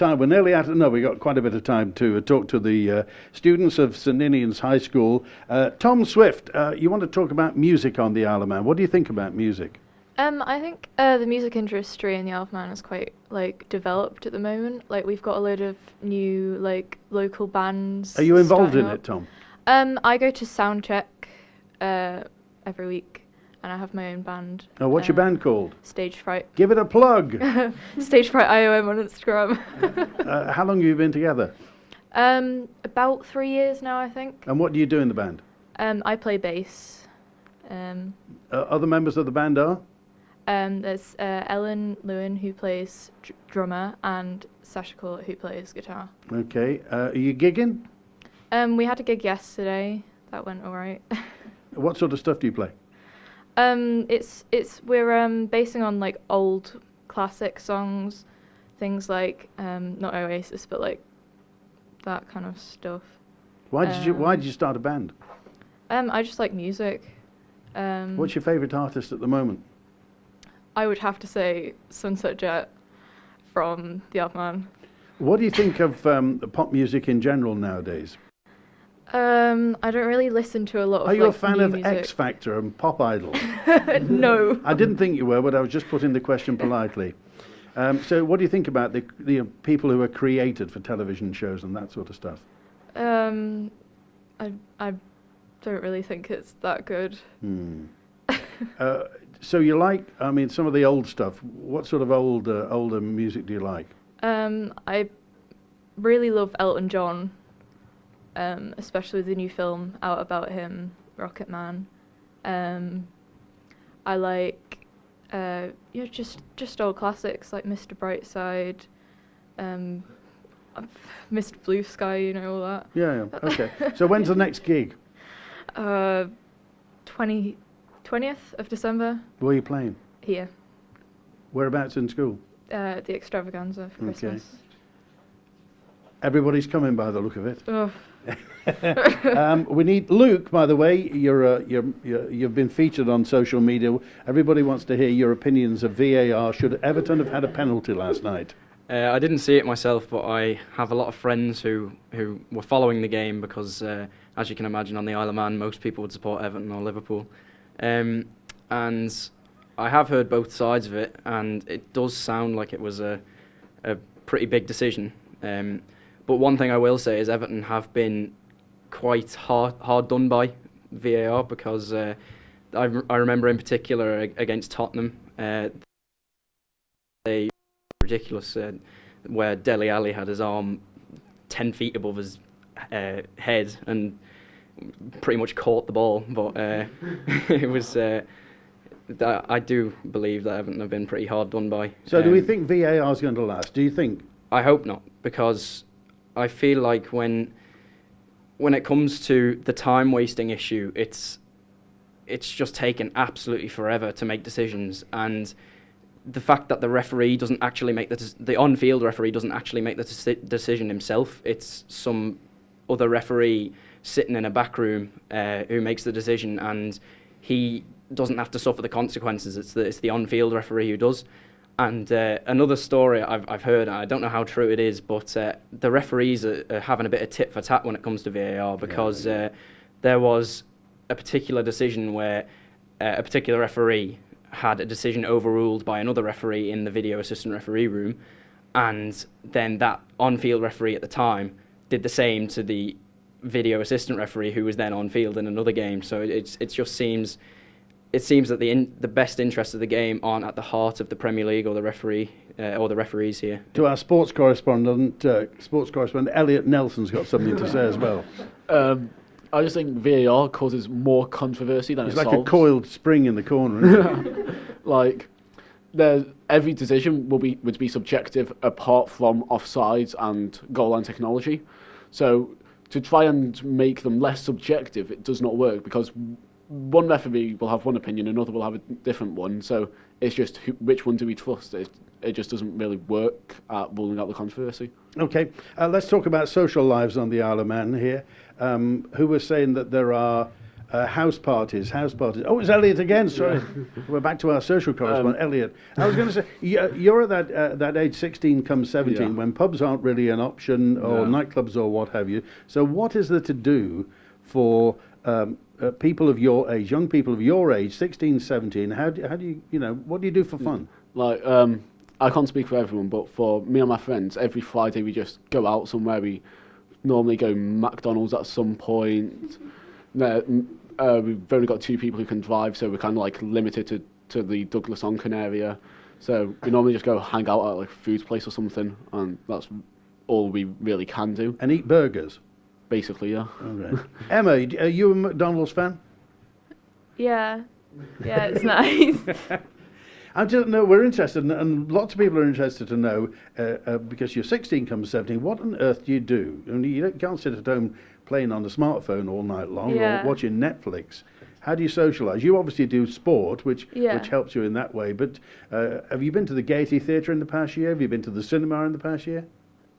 Time. We're nearly out. No, we got quite a bit of time to talk to the students of St Ninian's High School. Tom Swift, you want to talk about music on the Isle of Man. What do you think about music? I think the music industry in the Isle of Man is quite developed at the moment. We've got a load of new local bands. Are you involved in up. it, Tom? I go to soundcheck every week. And I have my own band. Oh, what's your band called? Stage Fright. Give it a plug. Stage Fright IOM on Instagram. How long have you been together? About 3 years now, I think. And what do you do in the band? I play bass. Other members of the band are? There's Ellen Lewin, who plays drummer, and Sasha Court, who plays guitar. Okay. Are you gigging? We had a gig yesterday. That went all right. What sort of stuff do you play? We're basing on old classic songs, things not Oasis, but that kind of stuff. Why did you start a band? I just like music. What's your favourite artist at the moment? I would have to say Sunset Jet from the Isle of Man. What do you think of pop music in general nowadays? I don't really listen to a lot of Are you a fan of music. X Factor and Pop Idol? No. I didn't think you were, but I was just putting the question politely. So what do you think about the people who are created for television shows and that sort of stuff? I don't really think it's that good. So you like, some of the old stuff. What sort of older music do you like? I really love Elton John. Especially the new film out about him, Rocket Man. I like just old classics like Mr. Brightside, Mr. Blue Sky, all that. Yeah. Okay. So when's the next gig? 20th of December. Where are you playing? Here. Whereabouts in school? The Extravaganza for Christmas. Everybody's coming by the look of it. Oh. We need Luke. By the way, you've been featured on social media. Everybody wants to hear your opinions of VAR. Should Everton have had a penalty last night? I didn't see it myself, but I have a lot of friends who were following the game because, as you can imagine, on the Isle of Man, most people would support Everton or Liverpool. And I have heard both sides of it, and it does sound like it was a pretty big decision. But one thing I will say is Everton have been quite hard done by VAR because I remember in particular against Tottenham, they ridiculous where Dele Alli had his arm 10 feet above his head and pretty much caught the ball. But it was. I do believe that Everton have been pretty hard done by. So do we think VAR is going to last? Do you think? I hope not, because I feel like when it comes to the time-wasting issue, it's just taken absolutely forever to make decisions, and the fact that the referee doesn't actually make the on-field referee doesn't actually make the decision himself. It's some other referee sitting in a back room who makes the decision, and he doesn't have to suffer the consequences. It's the on-field referee who does. And another story I've heard, and I don't know how true it is, but the referees are having a bit of tit for tat when it comes to VAR because there was a particular decision where a particular referee had a decision overruled by another referee in the video assistant referee room, and then that on-field referee at the time did the same to the video assistant referee who was then on field in another game. So it just seems that the best interests of the game aren't at the heart of the Premier League or the referee or the referees here. To our sports correspondent Elliot Nelson's got something to say as well. I just think VAR causes more controversy than it solves. It's like a coiled spring in the corner, isn't it? Every decision would be subjective apart from offsides and goal line technology. So to try and make them less subjective, it does not work because one referee will have one opinion, another will have a different one. So it's just which one do we trust? It just doesn't really work at ruling out the controversy. Okay, let's talk about social lives on the Isle of Man here. Who was saying that there are House parties. Oh, it's Elliot again. Sorry, we're back to our social correspondent, Elliot. I was going to say you're at that age, 16 come 17, when pubs aren't really an option, or nightclubs or what have you. So, what is there to do for people of your age, young people of your age, 16, 17? How do you what do you do for fun? Like, I can't speak for everyone, but for me and my friends, every Friday we just go out somewhere. We normally go McDonald's at some point. We've only got 2 people who can drive, so we're kind of like limited to the Douglas-Onken area. So we normally just go hang out at like a food place or something, and that's all we really can do. And eat burgers? Basically, yeah. Okay. Emma, are you a McDonald's fan? Yeah, it's nice. I just know we're interested, and lots of people are interested to know, because you're 16 comes 17, what on earth do you do? I mean, you can't sit at home playing on the smartphone all night long or watching Netflix. How do you socialise? You obviously do sport, which helps you in that way, but have you been to the Gaiety Theatre in the past year? Have you been to the cinema in the past year?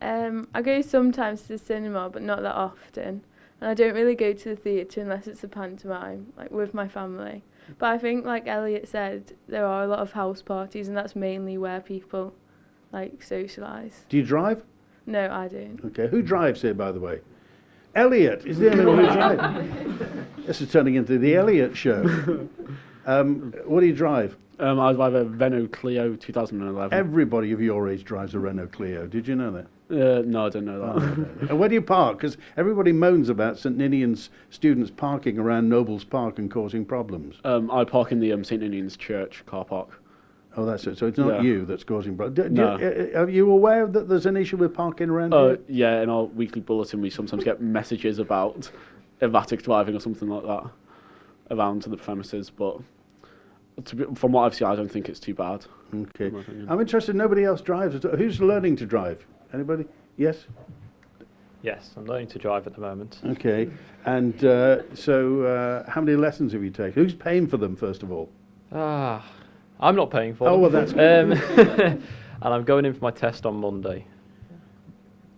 I go sometimes to the cinema, but not that often. And I don't really go to the theatre unless it's a pantomime, like with my family. But I think, like Elliot said, there are a lot of house parties, and that's mainly where people, like, socialise. Do you drive? No, I don't. Okay, who drives here, by the way? Elliot is the only one who drives. This is turning into the Elliot show. What do you drive? I drive a Renault Clio 2011. Everybody of your age drives a Renault Clio. Did you know that? No, I didn't know that. Oh, and where do you park? Because everybody moans about St Ninian's students parking around Nobles Park and causing problems. I park in the St Ninian's Church car park. Oh, that's it. So it's not you that's causing problems. Are you aware that there's an issue with parking around here? Yeah, in our weekly bulletin we sometimes get messages about erratic driving or something like that around the premises, but from what I've seen, I don't think it's too bad. Okay. I'm interested, nobody else drives. Who's learning to drive? Anybody? Yes? Yes, I'm learning to drive at the moment. Okay. And so how many lessons have you taken? Who's paying for them, first of all? I'm not paying for them. Oh, well, that's and I'm going in for my test on Monday.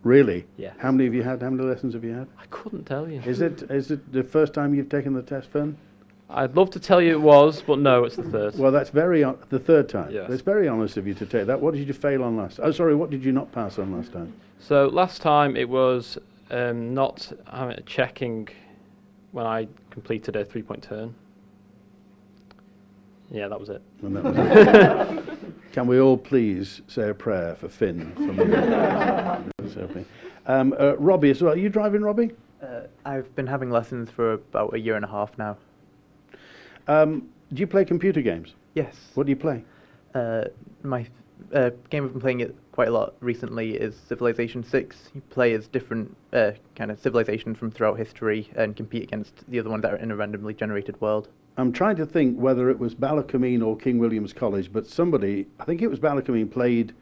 Really? Yeah. How many have you had? How many lessons have you had? I couldn't tell you. Is it the first time you've taken the test, Fern? I'd love to tell you it was, but no, it's the third. Well, that's the third time. Yes. It's very honest of you to take that. What did you fail on last? Oh, sorry, what did you not pass on last time? So last time it was not checking when I completed a 3-point turn. Yeah, that was it. And that was it. Can we all please say a prayer for Finn? Robbie as well. Are you driving, Robbie? I've been having lessons for about 1.5 years now. Do you play computer games? Yes. What do you play? My game I've been playing it quite a lot recently is Civilization 6. You play as different kind of civilizations from throughout history and compete against the other ones that are in a randomly generated world. I'm trying to think whether it was Ballacomene or King William's College, but somebody, I think it was Ballacomene, played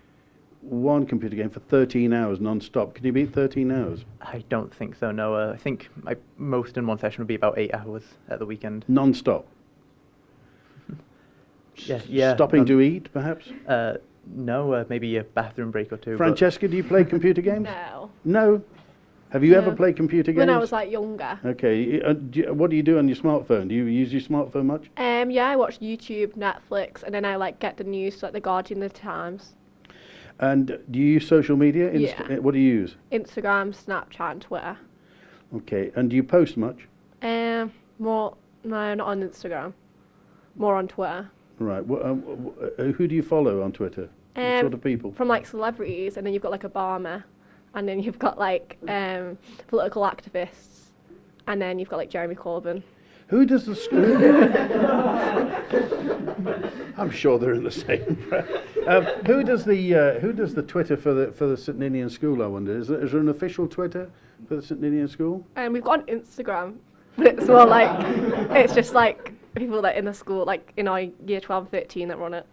one computer game for 13 hours non-stop. Can you beat 13 hours? I don't think so, no. I think my most in one session would be about 8 hours at the weekend. Non-stop? Yeah. Stopping to eat, perhaps? No, maybe a bathroom break or two. Francesca, do you play computer games? No. No? Have you ever played computer games? When I was like younger. Okay. What do you do on your smartphone? Do you use your smartphone much? Yeah, I watch YouTube, Netflix, and then I like get the news, like the Guardian, the Times. And do you use social media? Yeah. What do you use? Instagram, Snapchat, and Twitter. Okay. And do you post much? No, not on Instagram. More on Twitter. Right. Who do you follow on Twitter? What sort of people? From like celebrities, and then you've got like Obama, and then you've got like political activists, and then you've got like Jeremy Corbyn. Who does the school? I'm sure they're in the same breath. Who does the Twitter for the St Ninian School? I wonder. Is there an official Twitter for the St Ninian School? We've got an Instagram, but it's more like it's just like people that in the school, like in our year 12, 13 that run it.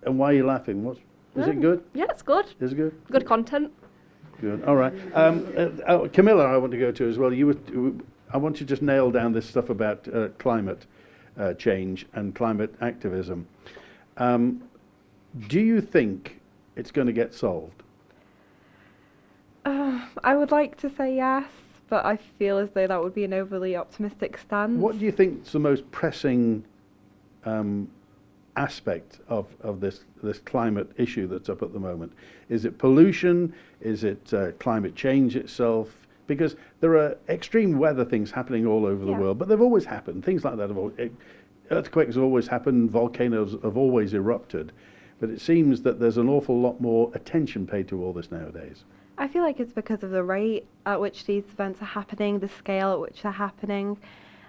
And why are you laughing? Is it good? Yeah, it's good. Is it good? Good content. Good. All right. Camilla, I want to go to as well. I want to just nail down this stuff about climate change and climate activism. Do you think it's going to get solved? I would like to say yes, but I feel as though that would be an overly optimistic stance. What do you think is the most pressing aspect of this climate issue that's up at the moment? Is it pollution? Is it climate change itself? Because there are extreme weather things happening all over the world, but they've always happened. Things like that earthquakes have always happened, volcanoes have always erupted, but it seems that there's an awful lot more attention paid to all this nowadays. I feel like it's because of the rate at which these events are happening, the scale at which they're happening,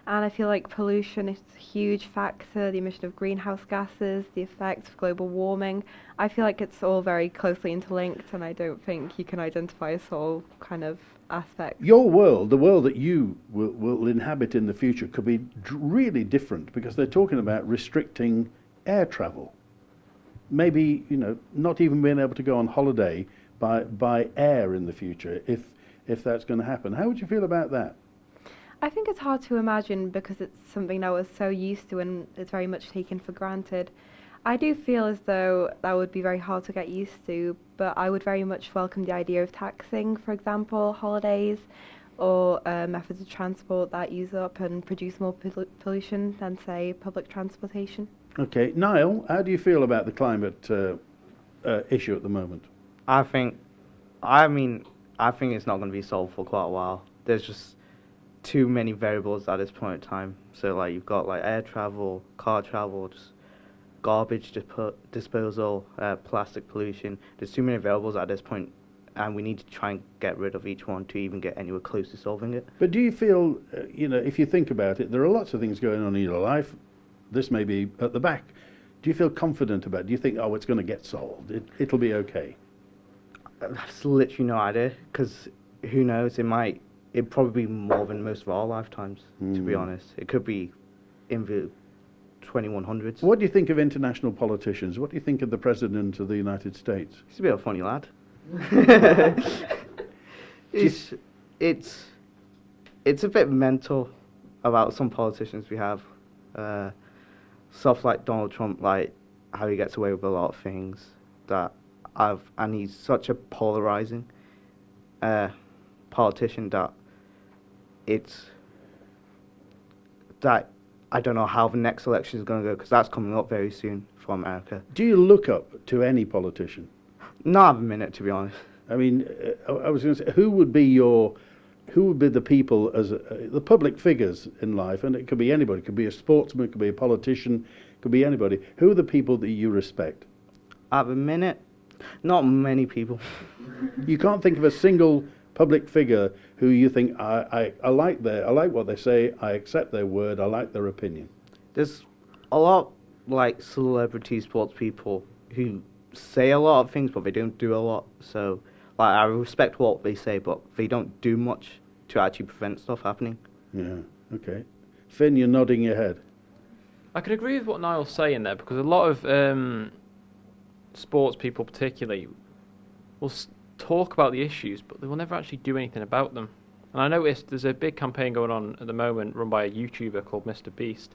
and I feel like pollution is a huge factor, the emission of greenhouse gases, the effects of global warming. I feel like it's all very closely interlinked, and I don't think you can identify a sole kind of aspect. Your world, the world that you will inhabit in the future, could be really different, because they're talking about restricting air travel. Maybe, not even being able to go on holiday by air in the future, if that's going to happen. How would you feel about that? I think it's hard to imagine because it's something that we're so used to and it's very much taken for granted. I do feel as though that would be very hard to get used to, but I would very much welcome the idea of taxing, for example, holidays or methods of transport that use up and produce more pollution than, say, public transportation. Okay. Niall, how do you feel about the climate issue at the moment? I think it's not going to be solved for quite a while. There's just too many variables at this point in time. So you've got air travel, car travel, just garbage disposal, plastic pollution. There's too many variables at this point, and we need to try and get rid of each one to even get anywhere close to solving it. But do you feel, if you think about it, there are lots of things going on in your life. This may be at the back. Do you feel confident about it? Do you think, it's going to get solved? It'll be okay? That's literally no idea, because who knows? It'd probably be more than most of our lifetimes, to be honest. It could be in the 2100s. What do you think of international politicians? What do you think of the President of the United States? He's a bit of a funny lad. It's a bit mental about some politicians we have. Stuff like Donald Trump, how he gets away with a lot of things and he's such a polarizing politician that I don't know how the next election is going to go, because that's coming up very soon for America. Do you look up to any politician? Not at the minute, to be honest. I mean, I was going to say, who would be the people as the public figures in life? And it could be anybody. It could be a sportsman. It could be a politician. It could be anybody. Who are the people that you respect? At the minute, not many people. You can't think of a single public figure who you think I like what they say, I accept their word, I like their opinion. There's a lot celebrity sports people who say a lot of things, but they don't do a lot. So I respect what they say, but they don't do much to actually prevent stuff happening. Yeah. Okay. Finn, you're nodding your head. I could agree with what Niall's saying there, because a lot of sports people particularly will talk about the issues, but they will never actually do anything about them. And I noticed there's a big campaign going on at the moment run by a YouTuber called Mr. Beast,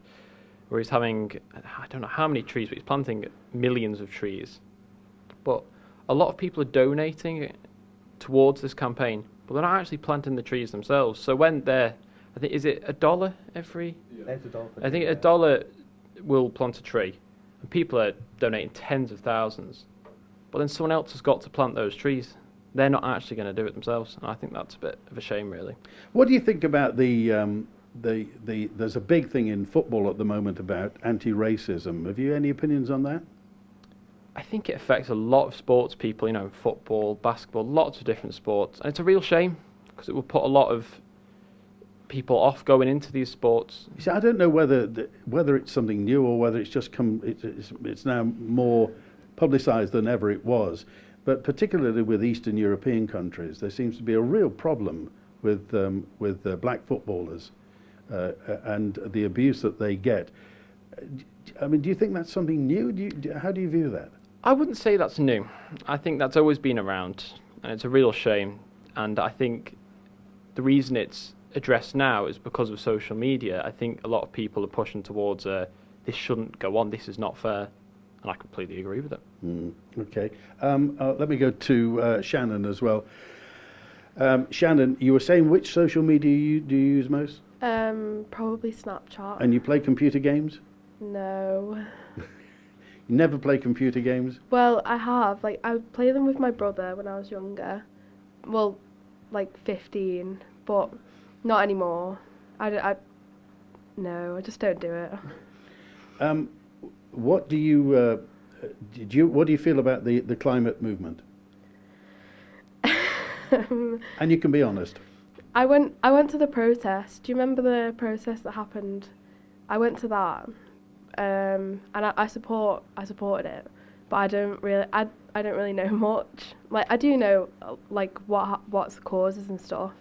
where he's having, I don't know how many trees, but he's planting millions of trees. But a lot of people are donating towards this campaign, but they're not actually planting the trees themselves. So when they're, I think, is it $1 every? Yeah. It's $1. I think $1 will plant a tree, and people are donating tens of thousands. But then someone else has got to plant those trees. They're not actually going to do it themselves, and I think that's a bit of a shame, really. What do you think about there's a big thing in football at the moment about anti-racism. Have you any opinions on that? I think it affects a lot of sports people, football, basketball, lots of different sports. And it's a real shame, because it will put a lot of people off going into these sports. You see, I don't know whether it's something new or whether it's just it's now more publicised than ever it was. But particularly with Eastern European countries, there seems to be a real problem with black footballers and the abuse that they get. I mean, do you think that's something new? How do you view that? I wouldn't say that's new. I think that's always been around, and it's a real shame. And I think the reason it's addressed now is because of social media. I think a lot of people are pushing towards this shouldn't go on, this is not fair. And I completely agree with it. Okay. Let me go to Shannon as well. Shannon, you were saying which social media do you use most? Probably Snapchat. And you play computer games? No. You never play computer games? Well, I have. Like, I played them with my brother when I was younger. Well, like 15, but not anymore. No, I just don't do it. What do you what do you feel about the climate movement? And you can be honest. I went to the protest. Do you remember the protest that happened? I went to that, and I supported it, but I don't really know much. Like, I do know like what's the causes and stuff,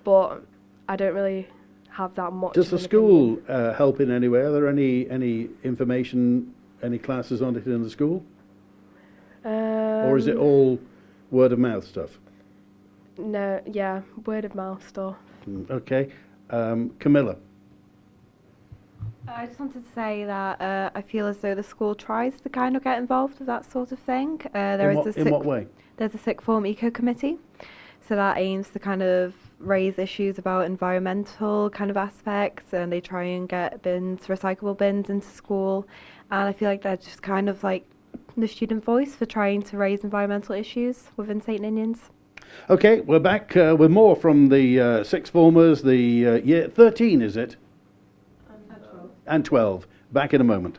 but I don't really have that much. Does the school help in any way? Are there any information, any classes on it in the school, or is it all word of mouth stuff? No, yeah, word of mouth stuff. Okay, Camilla. I just wanted to say that I feel as though the school tries to kind of get involved with that sort of thing. In what way? There's a sixth form eco committee, so that aims to kind of raise issues about environmental kind of aspects, and they try and get recyclable bins into school, and I feel like they're just kind of like the student voice for trying to raise environmental issues within St Ninian's. Okay, we're back with more from the sixth formers, the year 13, is it? And 12. Back in a moment.